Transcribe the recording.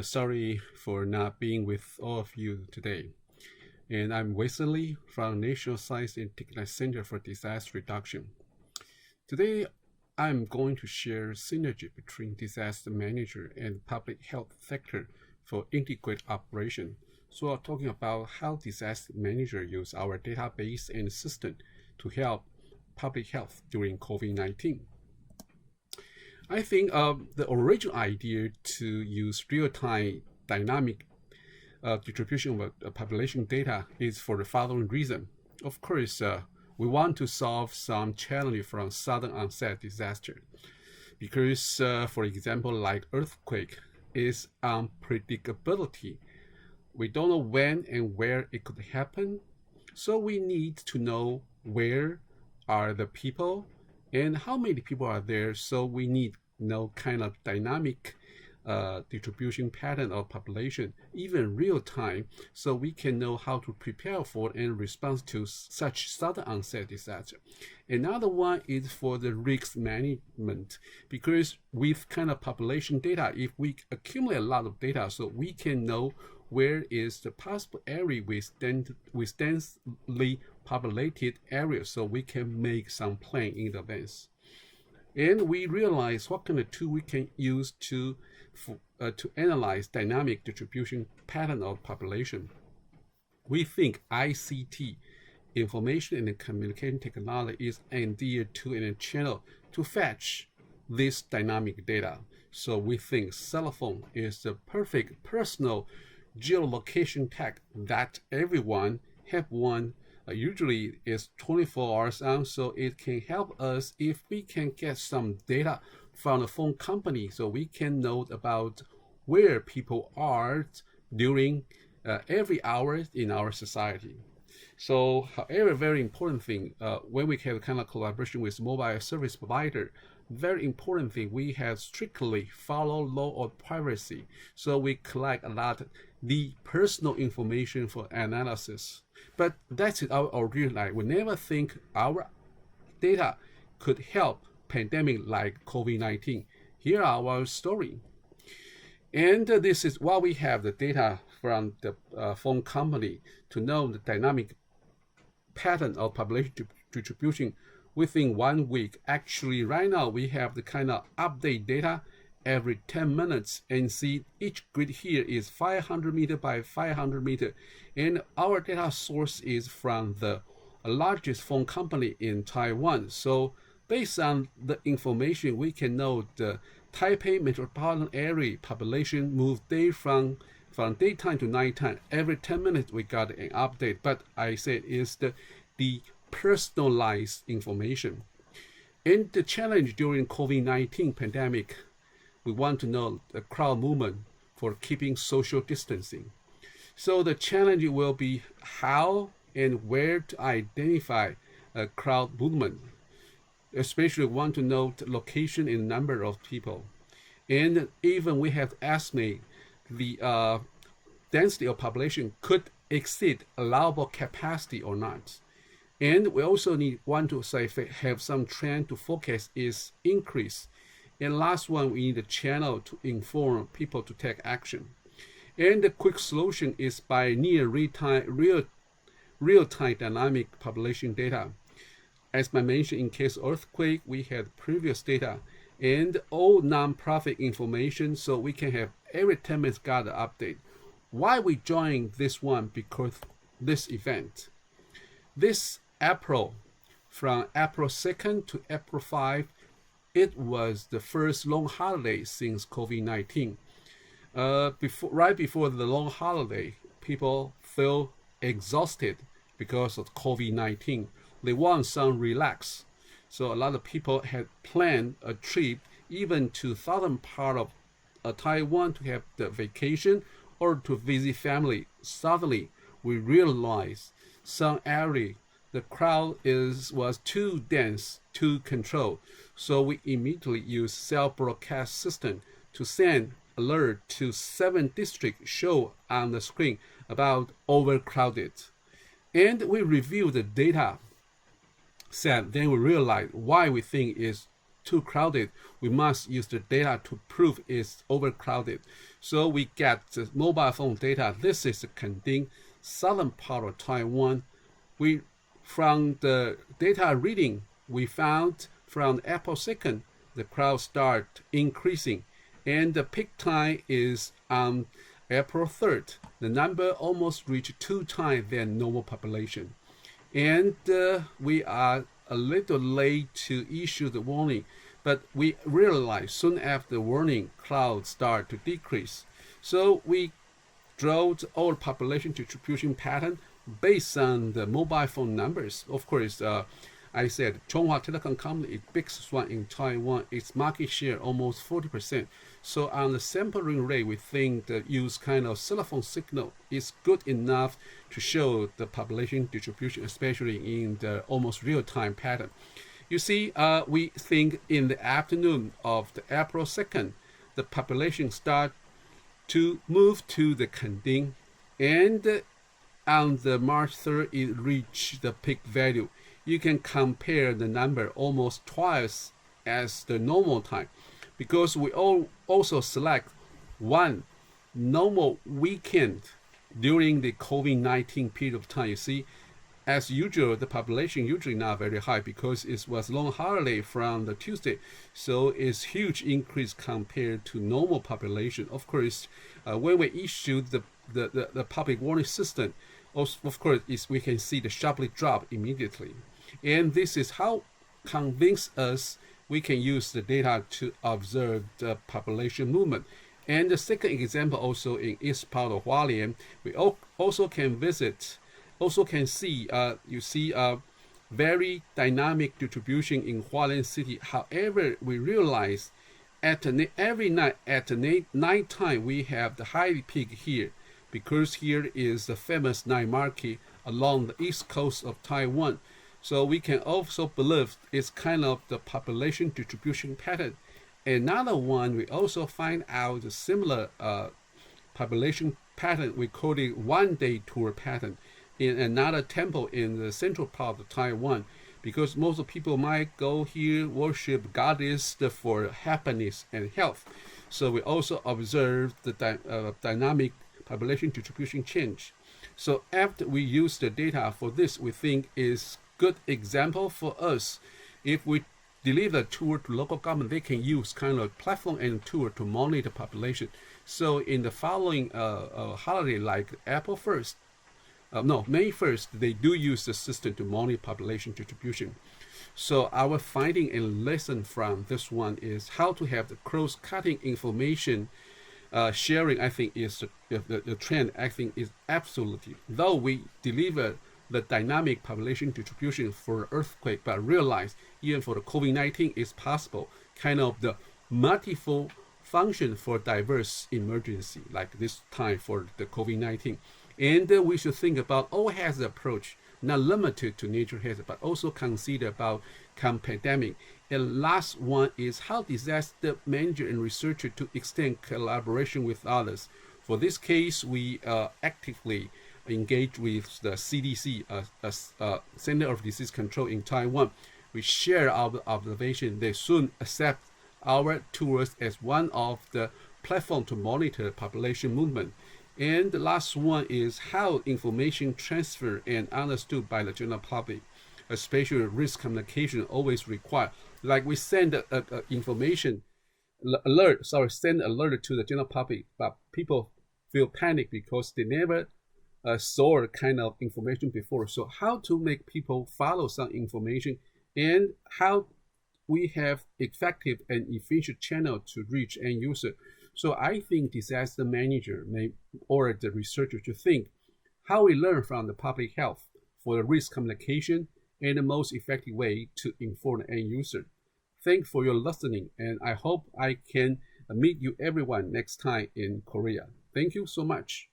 Sorry for not being with all of you today. And I'm Wesley from National Science and Technology Center for Disaster Reduction. Today, I'm going to share synergy between disaster manager and public health sector for integrated operation. So I'm talking about how disaster manager use our database and system to help public health during COVID-19. I think the original idea to use real-time dynamic distribution of population data is for the following reason. Of course, we want to solve some challenge from sudden onset disaster because, for example, like earthquake is unpredictability. We don't know when and where it could happen, so we need to know where are the people and how many people are there. So we need no kind of dynamic distribution pattern of population, even real time, so we can know how to prepare for and respond to such sudden onset disaster. Another one is for the risk management, because with kind of population data, if we accumulate a lot of data, so we can know where is the possible area with densely populated areas, so we can make some plan in advance. And we realize what kind of tool we can use to analyze dynamic distribution pattern of population. We think ICT, information and communication technology, is an ideal tool and a channel to fetch this dynamic data. So we think cell phone is the perfect personal geolocation tag that everyone have one. Usually it's 24 hours on, so it can help us if we can get some data from the phone company, so we can know about where people are during every hour in our society. So, however, very important thing, when we have kind of collaboration with mobile service provider, very important thing, we have strictly follow law of privacy. So we collect a lot the personal information for analysis. But that's our original line. We never think our data could help pandemic like COVID-19. Here are our story. And this is why we have the data from the phone company to know the dynamic pattern of population distribution within 1 week. Actually, right now we have the kind of update data every 10 minutes, and see each grid here is 500 meter by 500 meter. And our data source is from the largest phone company in Taiwan. So based on the information, we can know the Taipei metropolitan area population move day from daytime to nighttime. Every 10 minutes we got an update. But I said is the personalized information. And the challenge during COVID-19 pandemic, we want to know the crowd movement for keeping social distancing. So the challenge will be how and where to identify a crowd movement. Especially want to know the location and number of people. And even we have to estimate the density of population could exceed allowable capacity or not. And we also want to say have some trend to focus is increase. And last one, we need a channel to inform people to take action. And the quick solution is by near real-time dynamic population data. As I mentioned, in case of earthquake, we had previous data and all non-profit information, so we can have every 10 minutes got an update. Why we join this one? Because this event, this April, from April 2nd to April 5, it was the first long holiday since COVID-19. Right before the long holiday, people feel exhausted because of COVID-19. They want some relax. So a lot of people had planned a trip even to southern part of Taiwan to have the vacation or to visit family. Suddenly, we realized some area the crowd was too dense to control. So we immediately used self-broadcast system to send alert to 7 districts show on the screen about overcrowded. And we reviewed the data set, then we realized why we think is too crowded, we must use the data to prove it's overcrowded. So we get the mobile phone data. This is the Kending, southern part of Taiwan. From the data reading, we found from April 2nd, the crowd start increasing. And the peak time is on April 3rd. The number almost reached 2 times their normal population. And we are a little late to issue the warning, but we realized soon after the warning, clouds start to decrease. So we draw all population distribution pattern based on the mobile phone numbers. Of course, I said Chunghwa Telecom Company is the biggest one in Taiwan. Its market share almost 40%. So on the sampling rate, we think the use kind of cell phone signal is good enough to show the population distribution, especially in the almost real-time pattern. You see, we think in the afternoon of the April 2nd, the population start to move to the Kending, and on the March 3rd, it reached the peak value. You can compare the number almost twice as the normal time, because we also select one normal weekend during the COVID-19 period of time. You see, as usual, the population usually not very high because it was long holiday from the Tuesday, so it's huge increase compared to normal population. Of course, when we issued the public warning system, of course, we can see the sharply drop immediately. And this is how convince us we can use the data to observe the population movement. And the second example, also in east part of Hualien, we also can see, you see a very dynamic distribution in Hualien City. However, we realize every night at night time, we have the high peak here, because here is the famous night market along the east coast of Taiwan. So we can also believe it's kind of the population distribution pattern. Another one, we also find out a similar population pattern. We call it one-day tour pattern in another temple in the central part of Taiwan, because most people might go here worship goddess for happiness and health. So we also observe the dynamic population distribution change. So after we use the data for this, we think is good example for us. If we deliver a tour to local government, they can use kind of platform and tour to monitor the population. So in the following holiday, like April 1st, May 1st, they do use the system to monitor population distribution. So our finding and lesson from this one is how to have the cross-cutting information sharing. I think is the trend. I think is absolutely. Though we deliver the dynamic population distribution for earthquake, but realize even for the COVID-19 is possible, kind of the multiple function for diverse emergency, like this time for the COVID-19. And we should think about all hazard approach, not limited to nature hazard, but also consider about pandemic. And last one is how disaster manager and researcher to extend collaboration with others. For this case, we actively engage with the CDC, Center of Disease Control in Taiwan. We share our observation. They soon accept our tours as one of the platform to monitor population movement. And the last one is how information transfer and understood by the general public, especially risk communication always required. Like we send information alert to the general public, but people feel panic because they never saw kind of information before. So how to make people follow some information, and how we have effective and efficient channel to reach end user. So I think disaster manager or the researcher to think how we learn from the public health for the risk communication and the most effective way to inform the end user. Thanks for your listening, and I hope I can meet you everyone next time in Korea. Thank you so much.